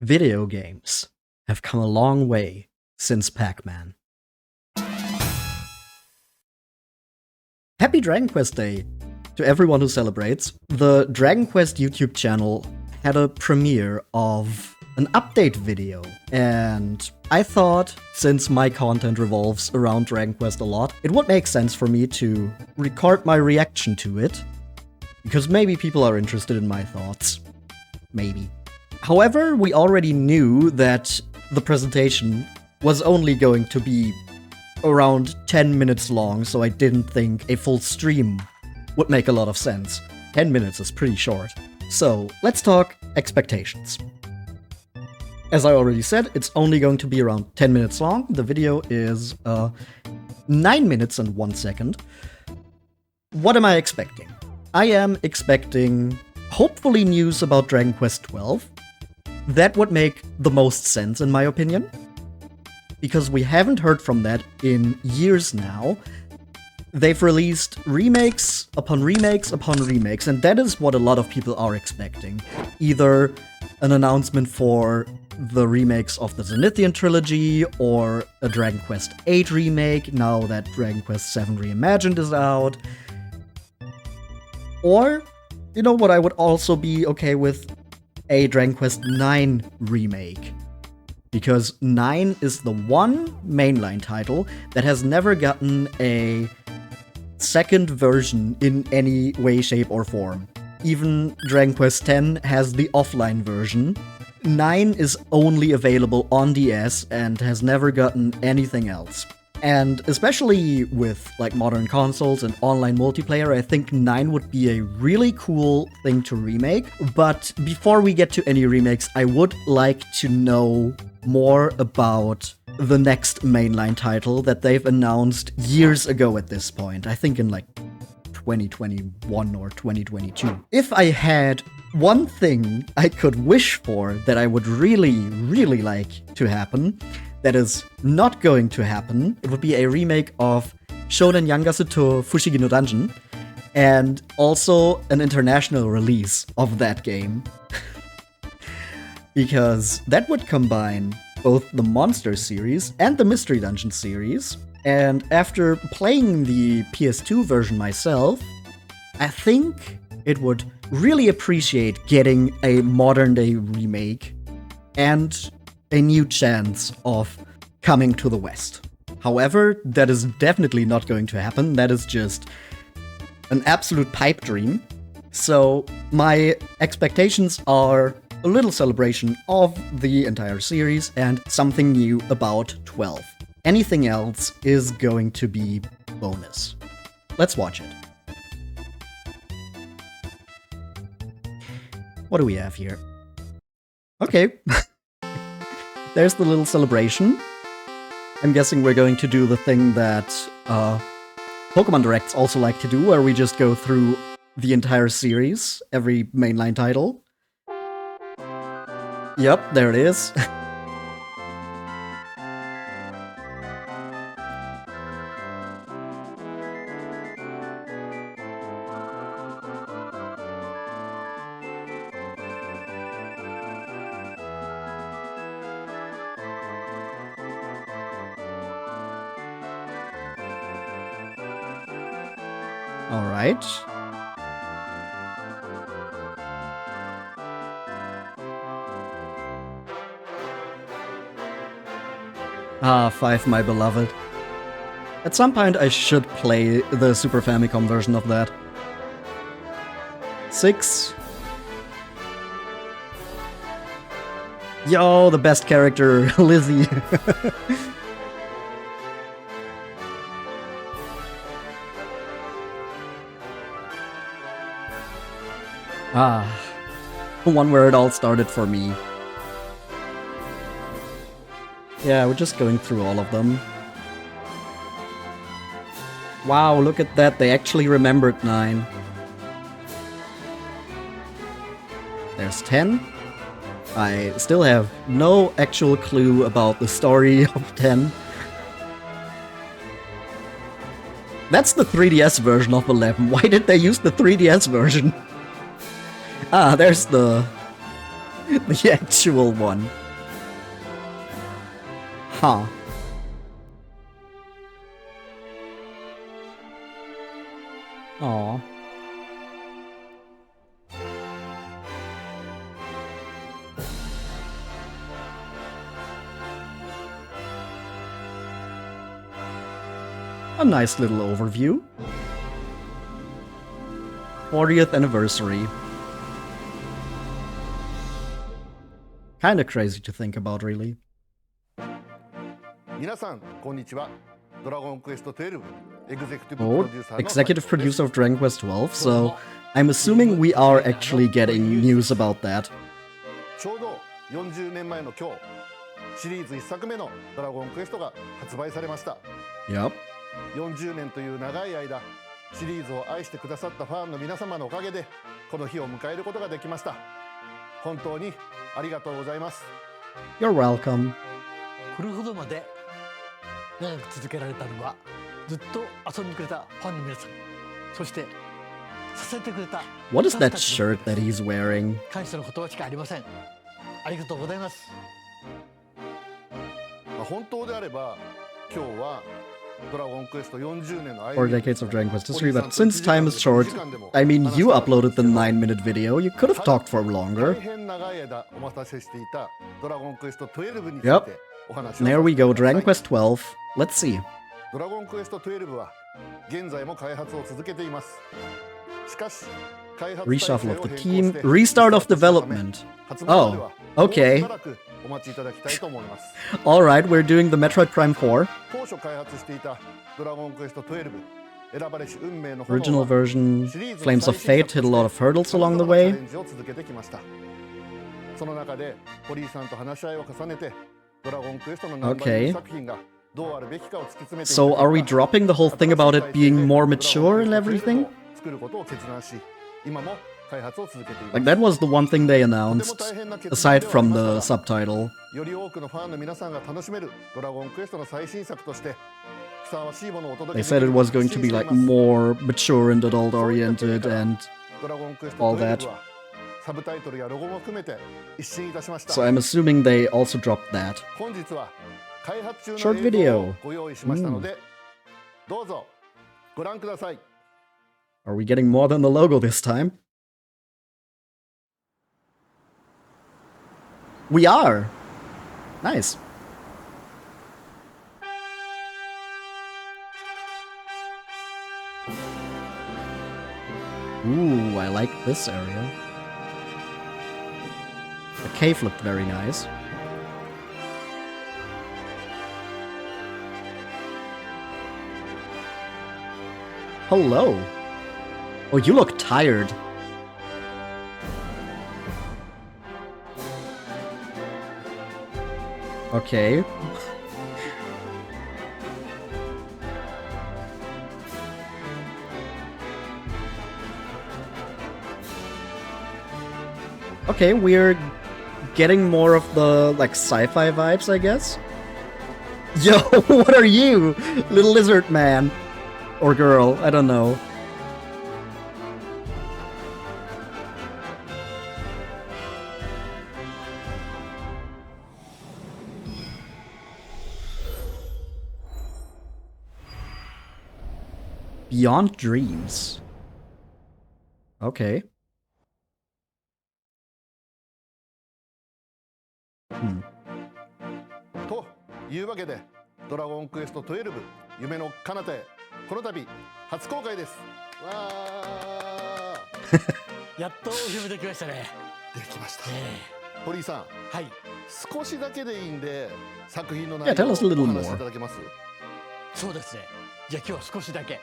Video games have come a long way since Pac-Man. Happy Dragon Quest Day to everyone who celebrates. The Dragon Quest YouTube channel had a premiere of an update video, and I thought, since my content revolves around Dragon Quest a lot, it would make sense for me to record my reaction to it, because maybe people are interested in my thoughts. Maybe. However, we already knew that the presentation was only going to be around 10 minutes long, so I didn't think a full stream would make a lot of sense. 10 minutes is pretty short. So, let's talk expectations. As I already said, it's only going to be around 10 minutes long. The video is 9 minutes and 1 second. What am I expecting? I am expecting, hopefully, news about Dragon Quest XII. That would make the most sense, in my opinion, because we haven't heard from that in years now. They've released remakes upon remakes upon remakes, and that is what a lot of people are expecting. Either an announcement for the remakes of the Zenithian trilogy, or a Dragon Quest VIII remake, now that Dragon Quest VII Reimagined is out. Or, you know what I would also be okay with? A Dragon Quest IX remake. Because 9 is the one mainline title that has never gotten a second version in any way, shape, or form. Even Dragon Quest X has the offline version. 9 is only available on DS and has never gotten anything else. And especially with like modern consoles and online multiplayer, I think 9 would be a really cool thing to remake. But before we get to any remakes, I would like to know more about the next mainline title that they've announced years ago at this point. I think in like 2021 or 2022. If I had one thing I could wish for that I would really, really like to happen, that is not going to happen, it would be a remake of Shonen Yangasu to Fushigi no Dungeon, and also an international release of that game. Because that would combine both the Monster series and the Mystery Dungeon series, and after playing the PS2 version myself, I think it would really appreciate getting a modern-day remake and a new chance of coming to the West. However, that is definitely not going to happen. That is just an absolute pipe dream. So my expectations are a little celebration of the entire series and something new about 12. Anything else is going to be bonus. Let's watch it. What do we have here? Okay. There's the little celebration. I'm guessing we're going to do the thing that Pokemon Directs also like to do, where we just go through the entire series, every mainline title. Yep, there it is. All right. Ah, 5, my beloved. At some point, I should play the Super Famicom version of that. 6. Yo, the best character, Lizzie. Ah, the one where it all started for me. Yeah, we're just going through all of them. Wow, look at that, they actually remembered 9. There's 10. I still have no actual clue about the story of 10. That's the 3DS version of 11. Why did they use the 3DS version? Ah, there's the The actual one. Huh. Aw. A nice little overview. 40th anniversary. Kinda crazy to think about, really. 皆さんこんにちは。ドラゴンクエスト12 Oh, executive producer of Dragon Quest 12, so I'm assuming we are actually getting news about that. ちょうど40年前の今日、シリーズ1作目のドラゴンクエストが発売されました。 Yep. 40年という長い間、シリーズを愛してくださったファンの皆様のおかげでこの日を迎えることができました。本当にありがとうございます。 You're welcome. これほどまで長く続けられたのはずっと遊んでくれたファンの皆さん、そして支えてくれた What is that shirt that he's wearing? 感謝の言葉しかありません。ありがとうございます。本当であれば今日はドラゴンクエスト40年の間 Or decades of Dragon Quest history, but since time is short, I mean, you uploaded the 9-minute video, you could have talked for longer. 大変長い間お待たせしていたドラゴンクエスト12につい Yep. てお話をさせて There we くだ go, さい。 Dragon Quest 12. Let's see. ドラゴンクエスト12は現在も開発を続けています。しかし、開発体制を Reshuffle of the 変更 team, して restart of development. 発売までは Oh, okay. もうしばらくお待ちいただきたいと思います。 Alright, we're doing the Metroid Prime 4. 当初開発していたドラゴンクエスト12選ばれし運命の炎 Original は version, シリーズの Flames of 最 Fate 新 hit a lot of hurdles 作と along the して way. チャレンジを続けてきました。その中で堀井さんと話し合いを重ねてドラゴンクエストのナンバリング作品がどうあるべきかを突き詰めていった So are we 結果 dropping the whole thing about it being more mature and ドラゴンクエスト everything? 12を作ることを決断し、今も開発を続けています。 Like, that was the one thing they とても announced, 大変な決断 aside ではあ from り the ましたが subtitle. より多くのファンの皆さんが楽しめるドラゴンクエストの最新作としてふさわしいものをお届 They けでき said る it と was 信 going じ to て be い like ます。 more mature and adult oriented and ドラゴンクエスト all 12 that. はサブタイトルやロゴも含めて一新いたしました。 So I'm assuming they also dropped that. 本日は開発中 Short の映像 video. をご用意しましたので、どうぞご覧ください。 Are we getting more than the logo this time? We are! Nice. Ooh, I like this area. The cave looked very nice. Hello. Oh, you look tired. Okay. Okay, we're getting more of the, like, sci-fi vibes, I guess? Yo, what are you? Little lizard man. Or girl, I don't know. Beyond Dreams. Okay. Hmm. というわけで、ドラゴンクエスト12夢の彼方へこの度初公開です。わーやっと夢できましたね。できました。堀井さん、はい。少しだけでいいんで作品の Yeah, 内 tell 容を us a little お話し more. いただけます？そうですね。じゃあ今日は少しだけ。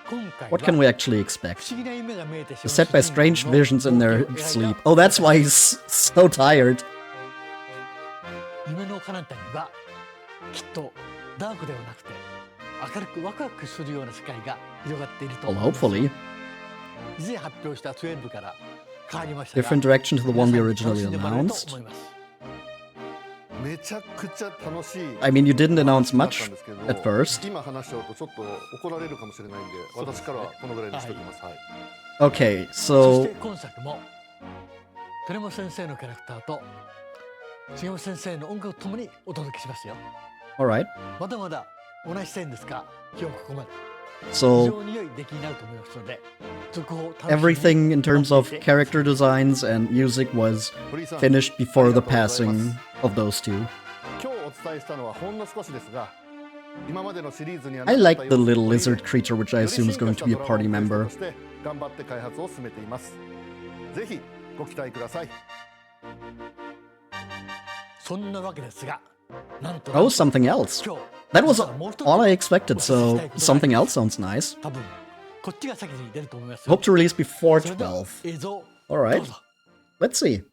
今回は What can we actually expect? 不思議な夢が見えてしまう Set by strange visions in their sleep. Oh, that's why he's so tired. 夢の彼方にはきっとダークではなくて明るくワクワクするような世界が広がっていると Well, 思います。 hopefully. 以前発表した12から変わりましたが Different direction to the one we 皆さん originally 楽しんでもらえると announced. 思います。めちゃくちゃ楽しい。 I mean, you didn't announce だった much んですけど at first. 今話しちゃうとちょっと怒られるかもしれないんで、私からはこのぐらいにしておきます。はい。 Okay, そし so て今作も鳥山先生のキャラクターと重山先生の音楽とともにお届けしますよ。 Alright. まだまだお話ししたいんですが、今日ここまで。非 So 常に良い出来になると思いますので、続報を楽しみに everything in terms of 待っていて character designs and music was 堀井さん finished before the ありがとうございます passing of those two. 今日お伝えしたのはほんの少しですが、今までのシリーズには I なかった like 要 the 素を little 取り入れ lizard creature, which I より assume is 進化 going し to た be a ドラゴ party ンクエスト member. として頑張って開発を進めています。ぜひご期待ください。そんなわけですが、なんと Oh, something else. 今日 That was 実はもう一つ all I expected, so something else sounds nice. 多分こっちが先に出ると思いますよ。 Hope to release before それでは 12. 映像を Alright. どうぞ。 Let's see.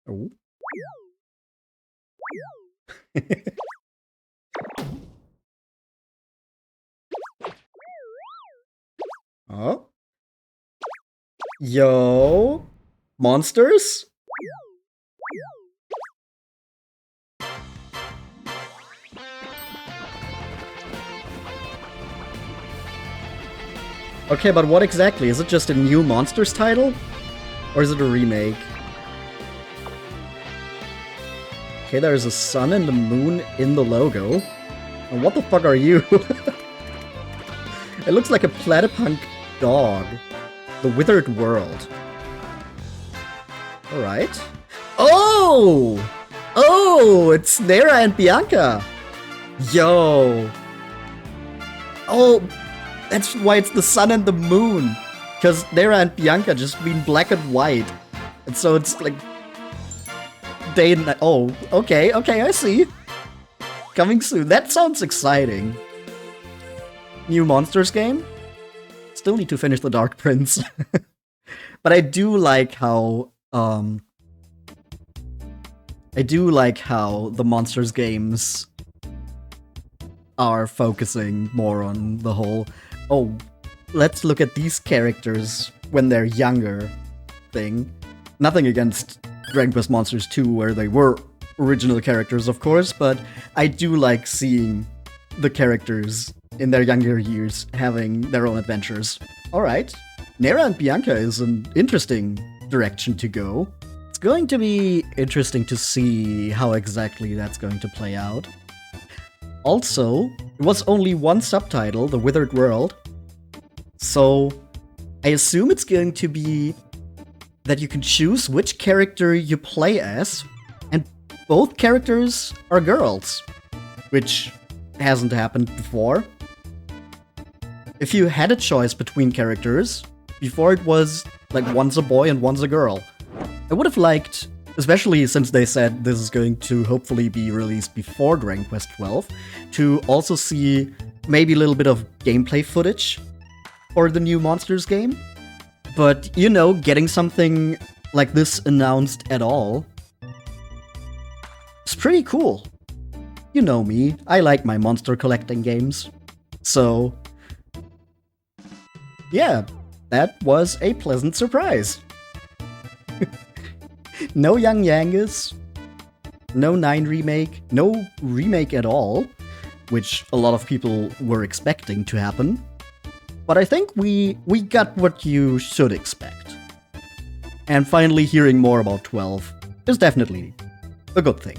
Oh. Oh. Yo. Monsters? Okay, but what exactly? Is it just a new Monsters title? Or is it a remake? Okay, there's a sun and a moon in the logo. And what the fuck are you? It looks like a platypunk dog. The Withered World. Alright. Oh! Oh! It's Nera and Bianca! Yo! Oh! That's why it's the sun and the moon! Because Nera and Bianca just mean black and white. And so it's like... day and night. Oh, okay, I see. Coming soon. That sounds exciting. New Monsters game? Still need to finish the Dark Prince. But I do like how, the Monsters games are focusing more on the whole, oh, let's look at these characters when they're younger thing. Nothing against Dragon Quest Monsters 2, where they were original characters, of course, but I do like seeing the characters in their younger years having their own adventures. Alright, Nera and Bianca is an interesting direction to go. It's going to be interesting to see how exactly that's going to play out. Also, it was only one subtitle, The Withered World, so I assume it's going to be that you can choose which character you play as, and both characters are girls, which hasn't happened before. If you had a choice between characters, before it was like one's a boy and one's a girl. I would have liked, especially since they said this is going to hopefully be released before Dragon Quest XII, to also see maybe a little bit of gameplay footage for the new Monsters game. But, you know, getting something like this announced at all is pretty cool. You know me, I like my monster collecting games. So, yeah, that was a pleasant surprise. No Young Yangus, no 9 remake, no remake at all, which a lot of people were expecting to happen. But I think we got what you should expect. And finally hearing more about 12 is definitely a good thing.